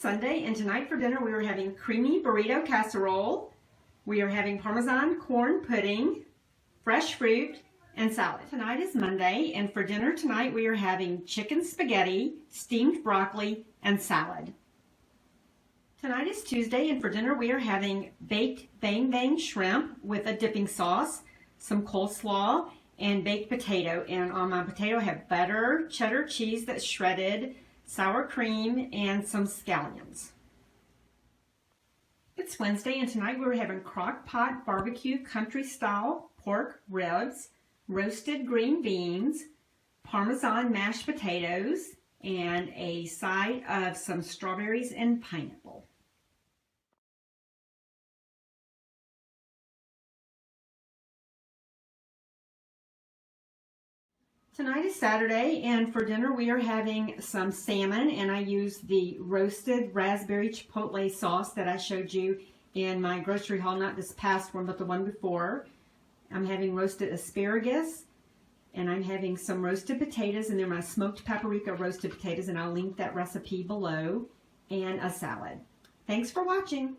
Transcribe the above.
Sunday, and tonight for dinner we are having creamy burrito casserole. We are having Parmesan corn pudding, fresh fruit, and salad. Tonight is Monday, and for dinner tonight we are having chicken spaghetti, steamed broccoli, and salad. Tonight is Tuesday, and for dinner we are having baked bang bang shrimp with a dipping sauce, some coleslaw, and baked potato. And on my potato I have butter, cheddar cheese that's shredded, sour cream, and some scallions. It's Wednesday, and tonight we're having crock pot barbecue country style pork ribs, roasted green beans, Parmesan mashed potatoes, and a side of some strawberries and pineapple. Tonight is Saturday, and for dinner we are having some salmon, and I use the roasted raspberry chipotle sauce that I showed you in my grocery haul, not this past one, but the one before. I'm having roasted asparagus, and I'm having some roasted potatoes, and they're my smoked paprika roasted potatoes, and I'll link that recipe below, and a salad. Thanks for watching.